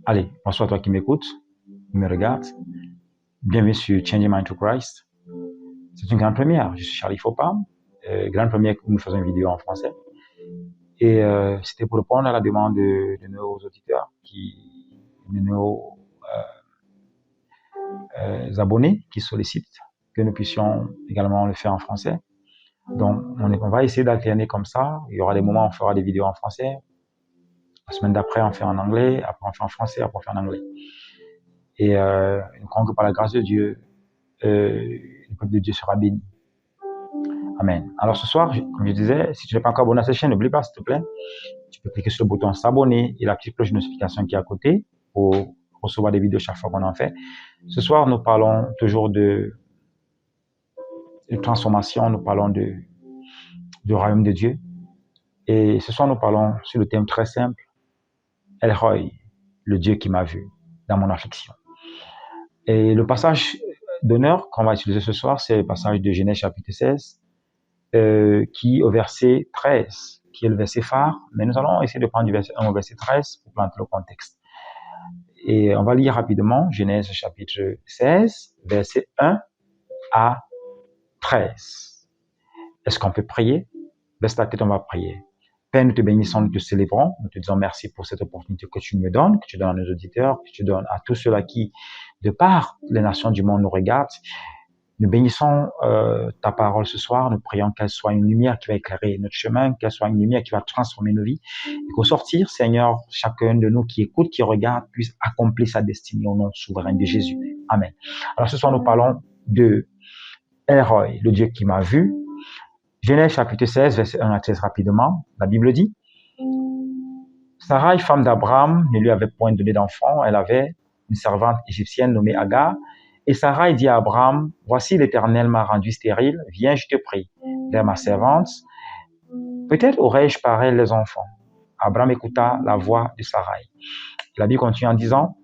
Allez, bonsoir toi qui m'écoutes, qui me regardes. Bienvenue sur Changing Mind to Christ. C'est une grande première. Je suis Charlie Fopam. Grande première où nous faisons une vidéo en français. Et c'était pour répondre à la demande de nos auditeurs, de nos abonnés qui sollicitent que nous puissions également le faire en français. Donc, on va essayer d'alterner comme ça. Il y aura des moments où on fera des vidéos en français. La semaine d'après, on fait en anglais. Après, on fait en français. Après, on fait en anglais. Et nous croyons que par la grâce de Dieu, le peuple de Dieu sera béni. Amen. Alors ce soir, comme je disais, si tu n'es pas encore abonné à cette chaîne, n'oublie pas, s'il te plaît, tu peux cliquer sur le bouton s'abonner et la petite cloche de notification qui est à côté pour recevoir des vidéos chaque fois qu'on en fait. Ce soir, nous parlons toujours de transformation, nous parlons du royaume de Dieu. Et ce soir, nous parlons sur le thème très simple, El Roi, le Dieu qui m'a vu dans mon affliction. Et le passage d'honneur qu'on va utiliser ce soir, c'est le passage de Genèse chapitre 16, qui au verset 13, qui est le verset phare, mais nous allons essayer de prendre du verset 1 au verset 13 pour planter le contexte. Et on va lire rapidement Genèse chapitre 16, verset 1 à 13. Est-ce qu'on peut prier? Baisse ta tête, on va prier. Père, nous te bénissons, nous te célébrons, nous te disons merci pour cette opportunité que tu me donnes, que tu donnes à nos auditeurs, que tu donnes à tous ceux-là qui, de par les nations du monde, nous regardent. Nous bénissons ta parole ce soir, nous prions qu'elle soit une lumière qui va éclairer notre chemin, qu'elle soit une lumière qui va transformer nos vies, et qu'au sortir, Seigneur, chacun de nous qui écoute, qui regarde, puisse accomplir sa destinée au nom souverain de Jésus. Amen. Alors ce soir, nous parlons de El Roi, le Dieu qui m'a vu. Genèse chapitre 16, verset 1 à 13 rapidement. La Bible dit, Sarai, femme d'Abraham, ne lui avait point donné d'enfant. Elle avait une servante égyptienne nommée Agar. Et Sarai dit à Abraham, voici l'Éternel m'a rendu stérile, viens, je te prie, vers ma servante. Peut-être aurais-je par elle les enfants. Abraham écouta la voix de Sarai. La Bible continue en disant,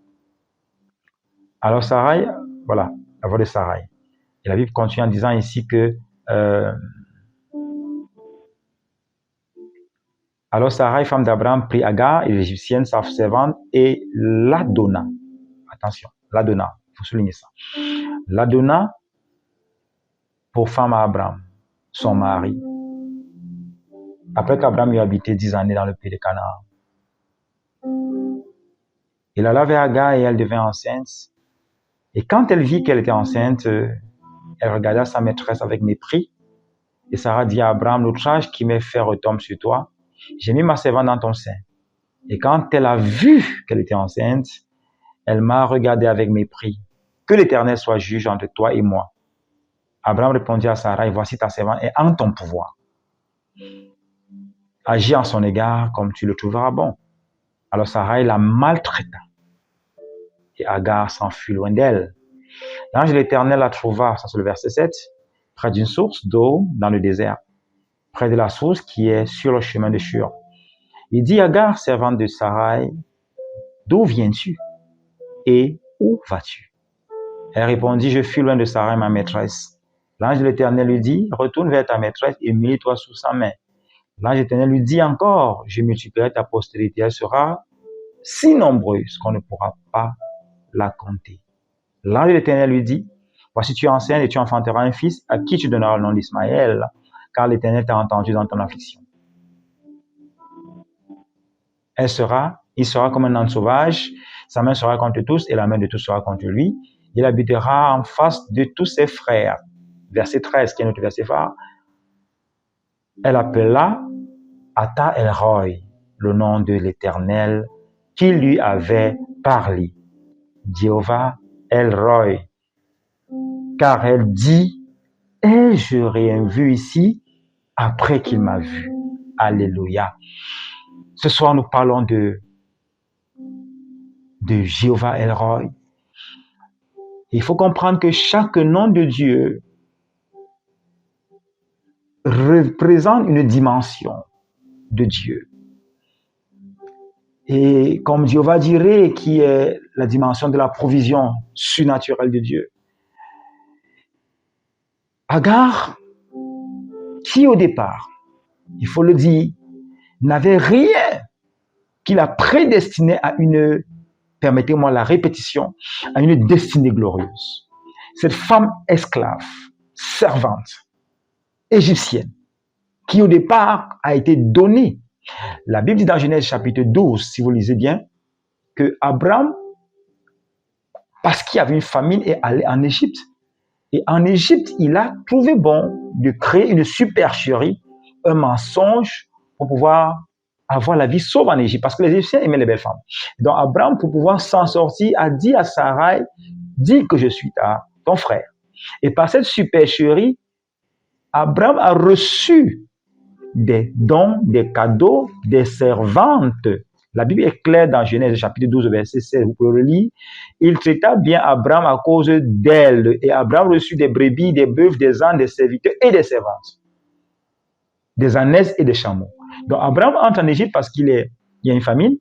alors Sarai, voilà, la voix de Sarai. Et la Bible continue en disant ici que, alors Sarai, femme d'Abraham, prit Agar et l'Égyptienne, sa servante, et la donna. Attention, la donna, il faut souligner ça. La donna pour femme à Abraham, son mari. Après qu'Abraham eut habité 10 années dans le pays de Canaan. Il alla vers Agar et elle devint enceinte. Et quand elle vit qu'elle était enceinte, elle regarda sa maîtresse avec mépris. Et Sarah dit à Abraham, l'outrage qui m'est fait retombe sur toi. J'ai mis ma servante dans ton sein. Et quand elle a vu qu'elle était enceinte, elle m'a regardé avec mépris. Que l'Éternel soit juge entre toi et moi. Abraham répondit à Sarah, et voici ta servante est en ton pouvoir. Agis en son égard comme tu le trouveras bon. Alors Sarai la maltraita. Et Agar s'enfuit loin d'elle. L'ange de l'Éternel la trouva, ça c'est le verset 7, près d'une source d'eau dans le désert, près de la source qui est sur le chemin de Shur. Il dit à Agar, servante de Sarai, d'où viens-tu et où vas-tu? Elle répondit, je fuis loin de Sarai, ma maîtresse. L'ange de l'Éternel lui dit, retourne vers ta maîtresse et humilie-toi sous sa main. L'ange de l'Éternel lui dit encore, je multiplierai ta postérité, elle sera si nombreuse qu'on ne pourra pas la compter. L'ange de l'Éternel lui dit, voici tu es enceinte et tu enfanteras un fils à qui tu donneras le nom d'Ismaël, car l'Éternel t'a entendu dans ton affliction. Il sera comme un âne sauvage, sa main sera contre tous et la main de tous sera contre lui. Il habitera en face de tous ses frères. Verset 13, qui est notre verset phare. Elle appela Ata El Roi, le nom de l'Éternel qui lui avait parlé. Jéhovah El Roi. Car elle dit, ai-je rien vu ici après qu'il m'a vu? Alléluia. Ce soir, nous parlons de Jéhovah El Roi. Il faut comprendre que chaque nom de Dieu représente une dimension de Dieu. Et comme Jéhovah dirait, qui est la dimension de la provision surnaturelle de Dieu. Agar, qui au départ, il faut le dire, n'avait rien qui la prédestinait à une permettez-moi la répétition, a une destinée glorieuse. Cette femme esclave, servante, égyptienne, qui au départ a été donnée. La Bible dit dans Genèse chapitre 12, si vous lisez bien, que Abraham, parce qu'il y avait une famine, est allé en Égypte. Et en Égypte, il a trouvé bon de créer une supercherie, un mensonge pour pouvoir avoir la vie sauve en Égypte, parce que les Égyptiens aimaient les belles femmes. Donc Abraham, pour pouvoir s'en sortir, a dit à Sarai, dis que je suis ton frère. Et par cette supercherie, Abraham a reçu des dons, des cadeaux, des servantes. La Bible est claire dans Genèse chapitre 12, verset 16, vous pouvez le lire. Il traita bien Abraham à cause d'elle. Et Abraham reçut des brebis, des bœufs, des ânes, des serviteurs et des servantes. Des ânesses et des chameaux. Donc Abraham entre en Égypte parce qu'il y a une famine.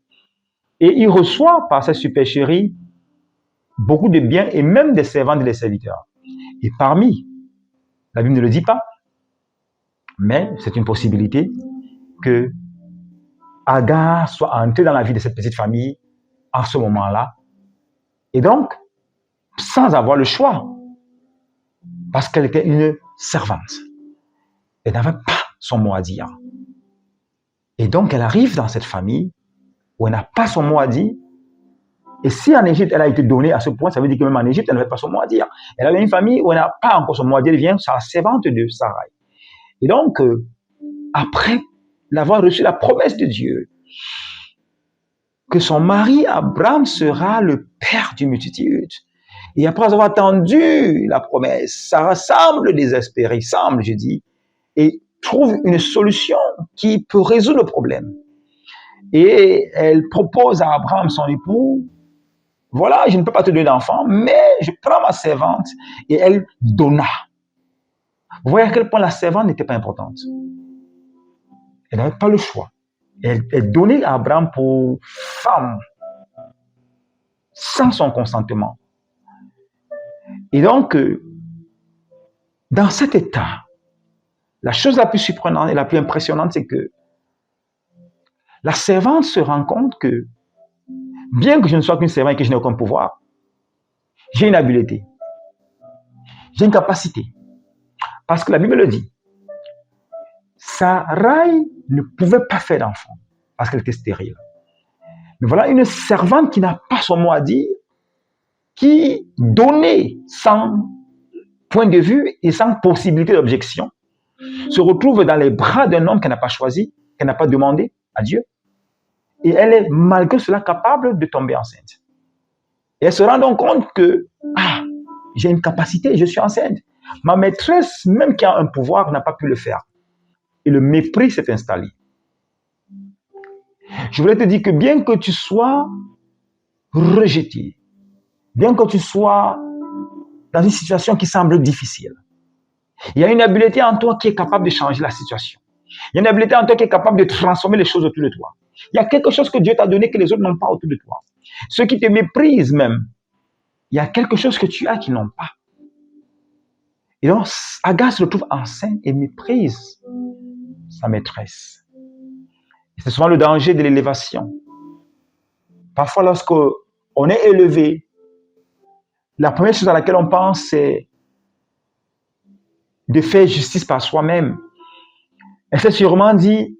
Et il reçoit par cette supercherie beaucoup de biens et même des servantes et des serviteurs. Et parmi, la Bible ne le dit pas, mais c'est une possibilité que Agar soit entrée dans la vie de cette petite famille en ce moment-là. Et donc, sans avoir le choix, parce qu'elle était une servante. Elle n'avait pas son mot à dire. Et donc, elle arrive dans cette famille où elle n'a pas son mot à dire. Et si en Égypte, elle a été donnée à ce point, ça veut dire que même en Égypte, elle n'avait pas son mot à dire. Elle avait une famille où elle n'a pas encore son mot à dire. Elle vient sur la servante de Sarai. Et donc, après l'avoir reçu la promesse de Dieu, que son mari Abraham sera le père d'une multitude. Et après avoir entendu la promesse, Sarah semble désespérée, je dis, et trouve une solution qui peut résoudre le problème. Et elle propose à Abraham, son époux, voilà, je ne peux pas te donner d'enfant, mais je prends ma servante, et elle donna. Vous voyez à quel point la servante n'était pas importante. Elle n'avait pas le choix. Elle donnait à Abraham pour femme, sans son consentement. Et donc, dans cet état, la chose la plus surprenante et la plus impressionnante, c'est que la servante se rend compte que, bien que je ne sois qu'une servante et que je n'ai aucun pouvoir, j'ai une habileté, j'ai une capacité. Parce que la Bible le dit. Sarai ne pouvait pas faire d'enfant parce qu'elle était stérile. Mais voilà une servante qui n'a pas son mot à dire, qui donnait sans point de vue et sans possibilité d'objection, se retrouve dans les bras d'un homme qu'elle n'a pas choisi, qu'elle n'a pas demandé à Dieu. Et elle est malgré cela capable de tomber enceinte. Et elle se rend donc compte que, j'ai une capacité, je suis enceinte. Ma maîtresse, même qui a un pouvoir, n'a pas pu le faire. Et le mépris s'est installé. Je voulais te dire que bien que tu sois rejeté, bien que tu sois dans une situation qui semble difficile, il y a une habileté en toi qui est capable de changer la situation. Il y a une habileté en toi qui est capable de transformer les choses autour de toi. Il y a quelque chose que Dieu t'a donné que les autres n'ont pas autour de toi. Ceux qui te méprisent même, il y a quelque chose que tu as qu'ils n'ont pas. Et donc, Agar se retrouve enceinte et méprise sa maîtresse. Et c'est souvent le danger de l'élévation. Parfois, lorsqu'on est élevé, la première chose à laquelle on pense, c'est de faire justice par soi-même. Elle s'est sûrement dit,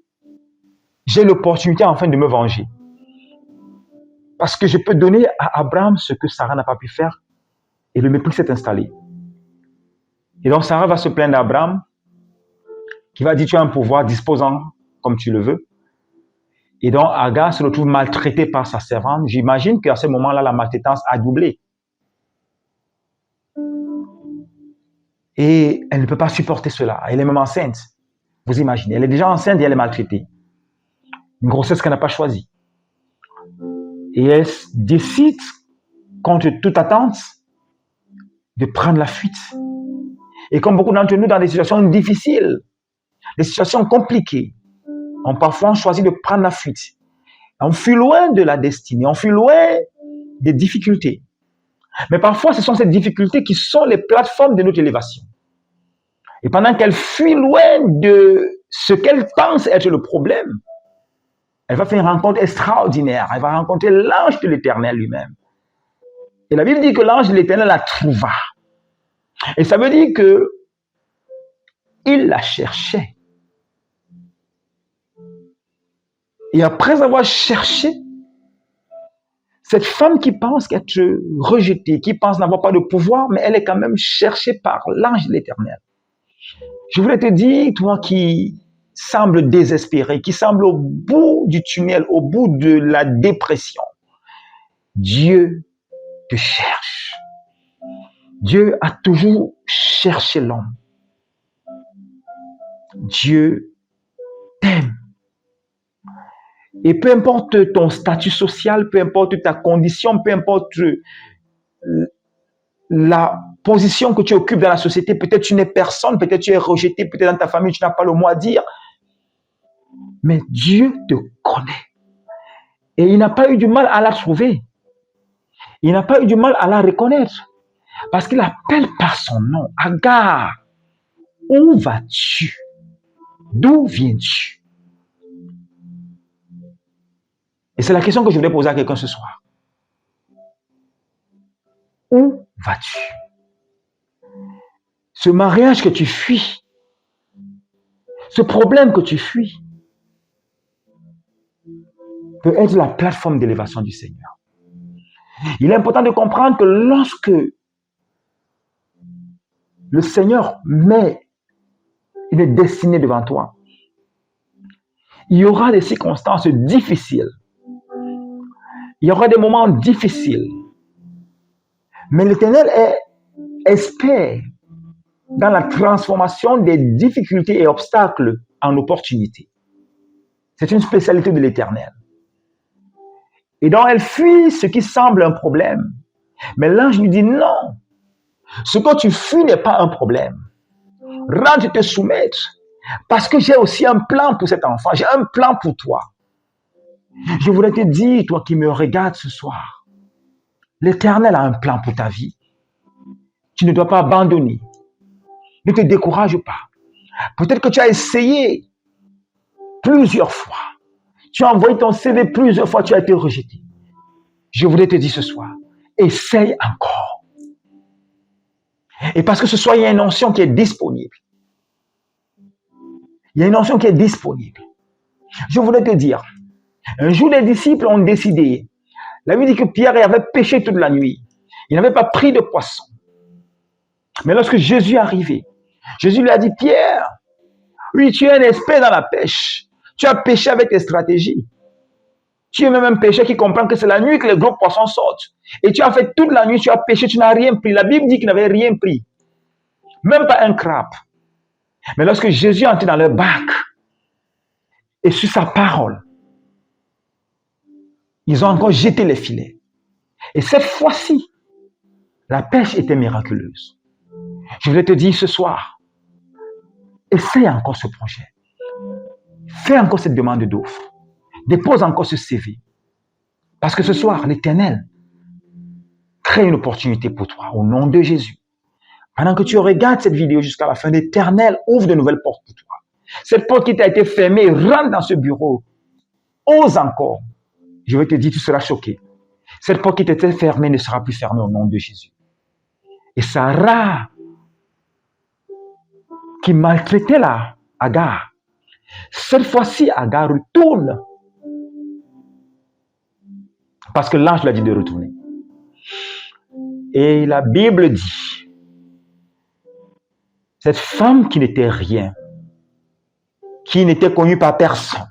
j'ai l'opportunité enfin de me venger. Parce que je peux donner à Abraham ce que Sarah n'a pas pu faire. Et le mépris s'est installé. Et donc Sarah va se plaindre d'Abraham, qui va dire, tu as un pouvoir disposant comme tu le veux. Et donc Agar se retrouve maltraitée par sa servante. J'imagine qu'à ce moment-là, la maltraitance a doublé. Et elle ne peut pas supporter cela. Elle est même enceinte. Vous imaginez, elle est déjà enceinte et elle est maltraitée. Une grossesse qu'elle n'a pas choisie. Et elle décide, contre toute attente, de prendre la fuite. Et comme beaucoup d'entre nous, dans des situations difficiles, des situations compliquées, on parfois choisit de prendre la fuite. On fuit loin de la destinée, on fuit loin des difficultés. Mais parfois, ce sont ces difficultés qui sont les plateformes de notre élévation. Et pendant qu'elle fuit loin de ce qu'elle pense être le problème, Elle va faire une rencontre extraordinaire. Elle va rencontrer l'ange de l'Éternel lui-même. Et la Bible dit que l'ange de l'Éternel la trouva. Et ça veut dire que il la cherchait. Et après avoir cherché, cette femme qui pense qu'être rejetée, qui pense n'avoir pas de pouvoir, mais elle est quand même cherchée par l'ange de l'Éternel. Je voulais te dire, toi qui semble désespéré, qui semble au bout du tunnel, au bout de la dépression, Dieu te cherche. Dieu a toujours cherché l'homme. Dieu t'aime. Et peu importe ton statut social, peu importe ta condition, peu importe la position que tu occupes dans la société, peut-être tu n'es personne, peut-être tu es rejeté, peut-être dans ta famille tu n'as pas le mot à dire, mais Dieu te connaît. Et il n'a pas eu du mal à la trouver. Il n'a pas eu du mal à la reconnaître. Parce qu'il appelle par son nom. Agar, où vas-tu? D'où viens-tu? Et c'est la question que je voulais poser à quelqu'un ce soir. Où vas-tu? Ce mariage que tu fuis, ce problème que tu fuis, peut être la plateforme d'élévation du Seigneur. Il est important de comprendre que lorsque le Seigneur met une destinée devant toi, il y aura des circonstances difficiles. Il y aura des moments difficiles. Mais l'Éternel est expert dans la transformation des difficultés et obstacles en opportunités. C'est une spécialité de l'Éternel. Et donc, elle fuit ce qui semble un problème. Mais l'ange lui dit non. Ce que tu fuis n'est pas un problème. Rentre te soumettre. Parce que j'ai aussi un plan pour cet enfant. J'ai un plan pour toi. Je voudrais te dire, toi qui me regardes ce soir, l'Éternel a un plan pour ta vie. Tu ne dois pas abandonner. Ne te décourage pas. Peut-être que tu as essayé plusieurs fois. Tu as envoyé ton CV plusieurs fois, tu as été rejeté. Je voudrais te dire ce soir, essaye encore. Et parce que ce soir, il y a une onction qui est disponible. Il y a une onction qui est disponible. Je voudrais te dire, un jour les disciples ont décidé. La Bible dit que Pierre avait péché toute la nuit. Il n'avait pas pris de poisson. Mais lorsque Jésus est arrivé, Jésus lui a dit, Pierre, oui, tu es un expert dans la pêche. Tu as pêché avec tes stratégies. Tu es même un pêcheur qui comprend que c'est la nuit que les gros poissons sortent. Et tu as fait toute la nuit, tu as pêché, tu n'as rien pris. La Bible dit qu'il n'avait rien pris. Même pas un crabe. Mais lorsque Jésus est entré dans leur bac, et sur sa parole, ils ont encore jeté les filets. Et cette fois-ci, la pêche était miraculeuse. Je voulais te dire ce soir, essaye encore ce projet. Fais encore cette demande d'offre. Dépose encore ce CV. Parce que ce soir, l'Éternel crée une opportunité pour toi, au nom de Jésus. Pendant que tu regardes cette vidéo jusqu'à la fin, l'Éternel ouvre de nouvelles portes pour toi. Cette porte qui t'a été fermée, rentre dans ce bureau. Ose encore. Je vais te dire, tu seras choqué. Cette porte qui t'était fermée ne sera plus fermée au nom de Jésus. Et Sarah, qui maltraitait la Agar, cette fois-ci, Agar retourne. Parce que l'ange lui a dit de retourner. Et la Bible dit, cette femme qui n'était rien, qui n'était connue par personne,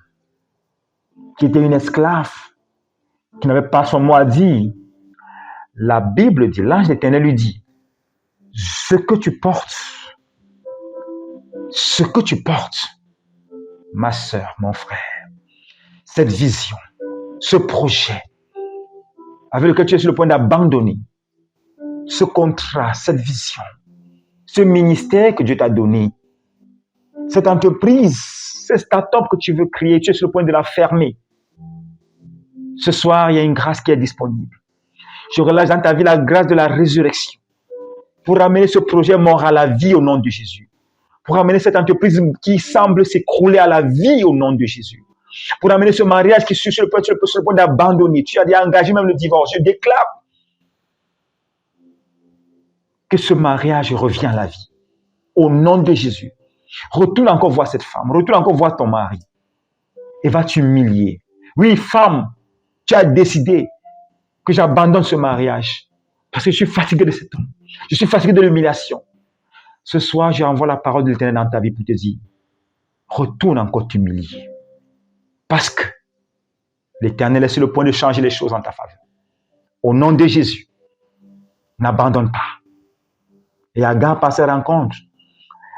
qui était une esclave, qui n'avait pas son mot à dire, la Bible dit, l'ange d'Éternel lui dit, ce que tu portes, ma sœur, mon frère, cette vision, ce projet, avec lequel tu es sur le point d'abandonner, ce contrat, cette vision, ce ministère que Dieu t'a donné, cette entreprise, cette start-up que tu veux créer, tu es sur le point de la fermer. Ce soir, il y a une grâce qui est disponible. Je relâche dans ta vie la grâce de la résurrection pour ramener ce projet mort à la vie au nom de Jésus. Pour ramener cette entreprise qui semble s'écrouler à la vie au nom de Jésus. pour amener ce mariage qui est sur le point d'abandonner. Tu as déjà engagé même le divorce. Je déclare que ce mariage revient à la vie. Au nom de Jésus. Retourne encore voir cette femme. Retourne encore voir ton mari. Et va t'humilier. Oui, femme, tu as décidé que j'abandonne ce mariage. Parce que je suis fatigué de cet homme. Je suis fatigué de l'humiliation. Ce soir, je envoie la parole de l'Éternel dans ta vie pour te dire, retourne encore t'humilier. Parce que l'Éternel est sur le point de changer les choses en ta faveur. Au nom de Jésus, n'abandonne pas. Et Agar, par ses rencontres,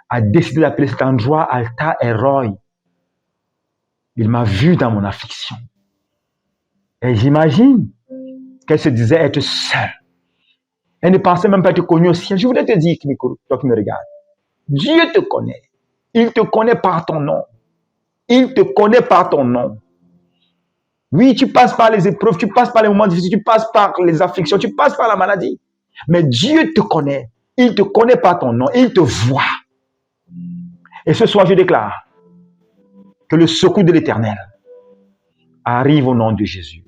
a décidé d'appeler cet endroit Alta Eroi. Il m'a vu dans mon affliction. Et j'imagine qu'elle se disait être seule. Elle ne pensait même pas être connue au ciel. Je voudrais te dire, toi qui me regardes, Dieu te connaît. Il te connaît par ton nom. Il te connaît par ton nom. Oui, tu passes par les épreuves, tu passes par les moments difficiles, tu passes par les afflictions, tu passes par la maladie. Mais Dieu te connaît. Il te connaît par ton nom. Il te voit. Et ce soir, je déclare que le secours de l'Éternel arrive au nom de Jésus.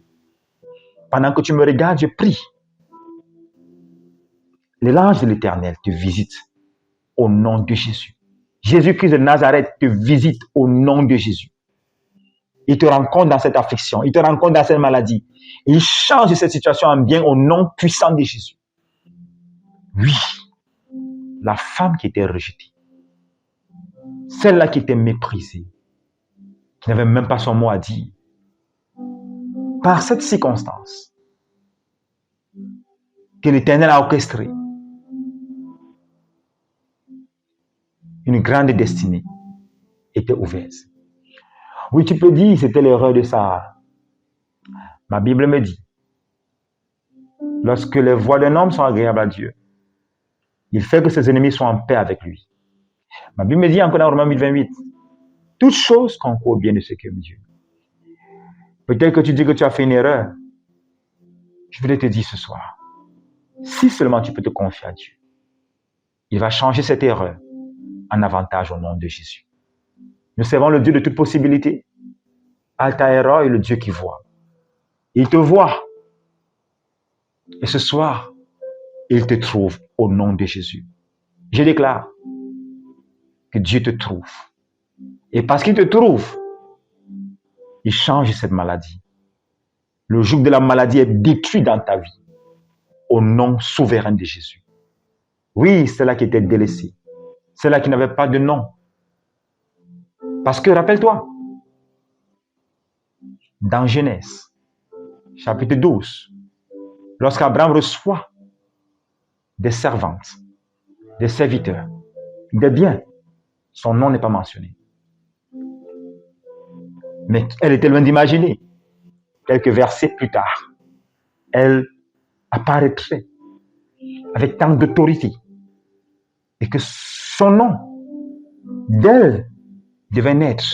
Pendant que tu me regardes, je prie. L'ange de l'Éternel te visite au nom de Jésus. Jésus-Christ de Nazareth te visite au nom de Jésus. Il te rencontre dans cette affliction, il te rencontre dans cette maladie. Il change cette situation en bien au nom puissant de Jésus. Oui, la femme qui était rejetée, celle-là qui était méprisée, qui n'avait même pas son mot à dire, par cette circonstance que l'Éternel a orchestrée, une grande destinée était ouverte. Oui, tu peux dire, c'était l'erreur de Sarah. Ma Bible me dit, lorsque les voies d'un homme sont agréables à Dieu, il fait que ses ennemis soient en paix avec lui. Ma Bible me dit encore dans Romains 8:28, toute chose concourt au bien de ceux qui aiment Dieu. Peut-être que tu dis que tu as fait une erreur. Je voulais te dire ce soir, si seulement tu peux te confier à Dieu, il va changer cette erreur en avantage au nom de Jésus. Nous servons le Dieu de toute possibilité. Altaïra est le Dieu qui voit. Il te voit. Et ce soir, il te trouve au nom de Jésus. Je déclare que Dieu te trouve. Et parce qu'il te trouve, il change cette maladie. Le joug de la maladie est détruit dans ta vie. Au nom souverain de Jésus. Oui, celle-là qui était délaissée. Celle-là qui n'avait pas de nom. Parce que, rappelle-toi, dans Genèse, chapitre 12, lorsqu'Abraham reçoit des servantes, des serviteurs, des biens, son nom n'est pas mentionné. Mais elle était loin d'imaginer, quelques versets plus tard, elle apparaîtrait avec tant d'autorité et que son nom d'elle devait naître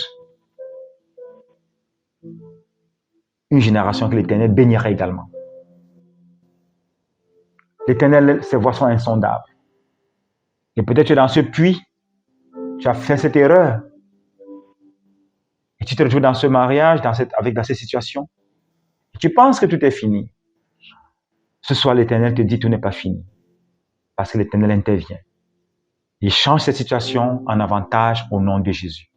une génération que l'Éternel bénirait également. L'Éternel, ses voies sont insondables. Et peut-être que dans ce puits, tu as fait cette erreur. Et tu te retrouves dans ce mariage, dans cette situation. Et tu penses que tout est fini. Ce soir, l'Éternel te dit tout n'est pas fini. Parce que l'Éternel intervient. Il change cette situation en avantage au nom de Jésus.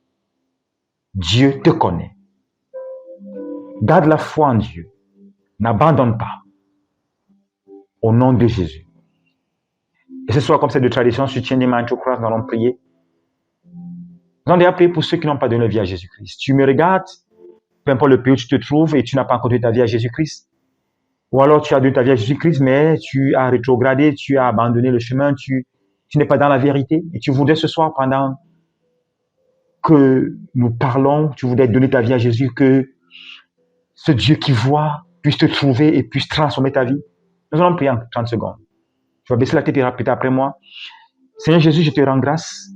Dieu te connaît. Garde la foi en Dieu. N'abandonne pas. Au nom de Jésus. Et ce soir, comme c'est de tradition, si tu tiens des mains, tu crois, nous allons prier. Nous allons déjà prier pour ceux qui n'ont pas donné leur vie à Jésus-Christ. Tu me regardes, peu importe le pays où tu te trouves et tu n'as pas encore donné ta vie à Jésus-Christ. Ou alors tu as donné ta vie à Jésus-Christ, mais tu as rétrogradé, tu as abandonné le chemin, tu n'es pas dans la vérité. Et tu voudrais ce soir, pendant que nous parlons, tu voudrais donner ta vie à Jésus, que ce Dieu qui voit puisse te trouver et puisse transformer ta vie. Nous allons prier en 30 secondes. Tu vas baisser la tête et répéter après moi. Seigneur Jésus, je te rends grâce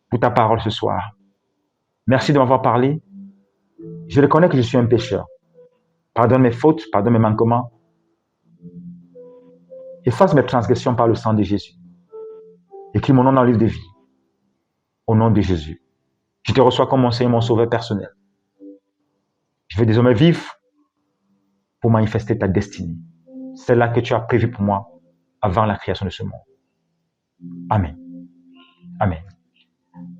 pour ta parole ce soir. Merci de m'avoir parlé. Je reconnais que je suis un pécheur. Pardonne mes fautes, pardonne mes manquements. Efface mes transgressions par le sang de Jésus. Écris mon nom dans le livre de vie. Au nom de Jésus. Je te reçois comme mon Seigneur, mon sauveur personnel. Je veux désormais vivre pour manifester ta destinée. Celle-là que tu as prévue pour moi avant la création de ce monde. Amen. Amen.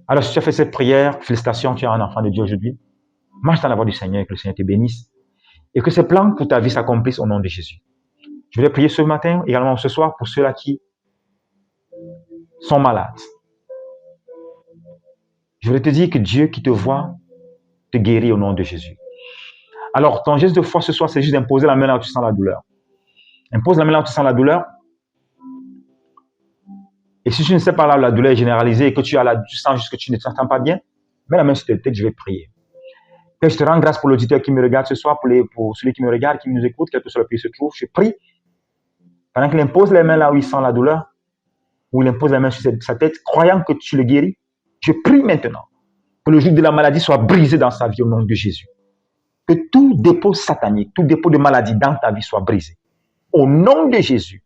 Alors, si tu as fait cette prière, félicitations, tu es un enfant de Dieu aujourd'hui. Marche dans la voie du Seigneur et que le Seigneur te bénisse. Et que ses plans pour ta vie s'accomplissent au nom de Jésus. Je vais prier ce matin, également ce soir, pour ceux-là qui sont malades. Je voulais te dire que Dieu qui te voit te guérit au nom de Jésus. Alors, ton geste de foi ce soir, c'est juste d'imposer la main là où tu sens la douleur. Impose la main là où tu sens la douleur. Et si tu ne sais pas là où la douleur est généralisée et que tu sens juste que tu ne te sens pas bien, mets la main sur ta tête, je vais prier. Père, je te rends grâce pour l'auditeur qui me regarde ce soir, pour celui qui me regarde, qui nous écoute, quel que soit le pays où il se trouve. Je prie. Pendant qu'il impose les mains là où il sent la douleur, où il impose la main sur sa tête, croyant que tu le guéris, je prie maintenant que le joug de la maladie soit brisé dans sa vie au nom de Jésus. Que tout dépôt satanique, tout dépôt de maladie dans ta vie soit brisé. Au nom de Jésus,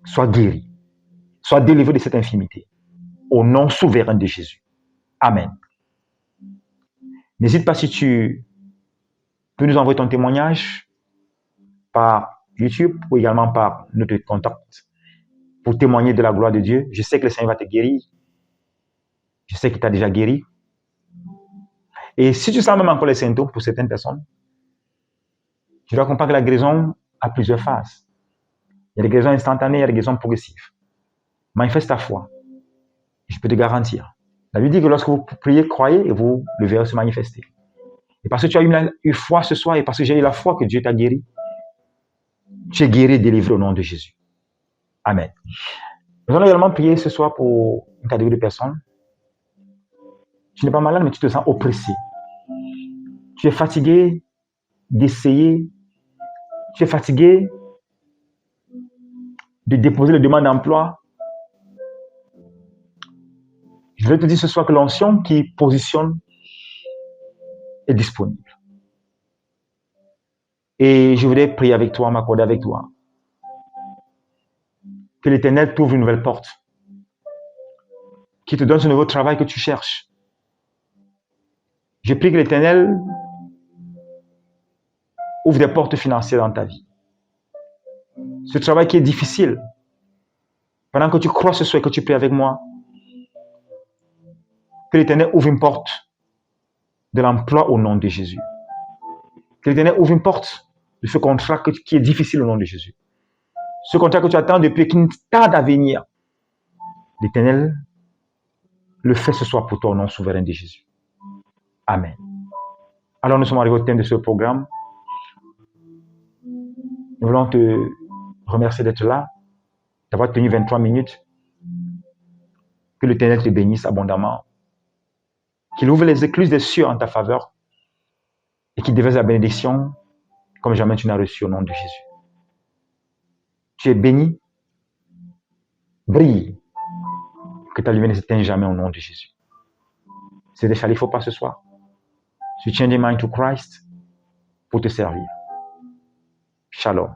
sois guéri, sois délivré de cette infirmité. Au nom souverain de Jésus. Amen. N'hésite pas si tu peux nous envoyer ton témoignage par YouTube ou également par notre contact pour témoigner de la gloire de Dieu. Je sais que le Seigneur va te guérir. Je sais qu'il t'a déjà guéri. Et si tu sens même encore les symptômes pour certaines personnes, je dois comprendre que la guérison a plusieurs phases. Il y a des guérisons instantanées, il y a des guérisons progressives. Manifeste ta foi. Je peux te garantir. La Bible dit que lorsque vous priez, croyez et vous le verrez se manifester. Et parce que tu as eu foi ce soir et parce que j'ai eu la foi que Dieu t'a guéri, tu es guéri et délivré au nom de Jésus. Amen. Nous allons également prier ce soir pour une catégorie de personnes. Tu n'es pas malade, mais tu te sens oppressé. Tu es fatigué d'essayer. Tu es fatigué de déposer les demandes d'emploi. Je vais te dire ce soir que l'onction qui positionne est disponible. Et je voudrais prier avec toi, m'accorder avec toi. Que l'Éternel t'ouvre une nouvelle porte. Qu'il te donne ce nouveau travail que tu cherches. Je prie que l'Éternel ouvre des portes financières dans ta vie. Ce travail qui est difficile, pendant que tu crois ce soir et que tu pries avec moi, que l'Éternel ouvre une porte de l'emploi au nom de Jésus. Que l'Éternel ouvre une porte de ce contrat qui est difficile au nom de Jésus. Ce contrat que tu attends depuis et qui tarde à venir. L'Éternel le fait ce soir pour toi au nom souverain de Jésus. Amen. Alors nous sommes arrivés au thème de ce programme. Nous voulons te remercier d'être là, d'avoir tenu 23 minutes. Que l'Éternel te bénisse abondamment. Qu'il ouvre les écluses des cieux en ta faveur et qu'il déverse la bénédiction comme jamais tu n'as reçu au nom de Jésus. Tu es béni, brille, que ta lumière ne s'éteigne jamais au nom de Jésus. C'est des il ne faut pas ce soir. Tu change your mind to Christ pour te servir. Shalom.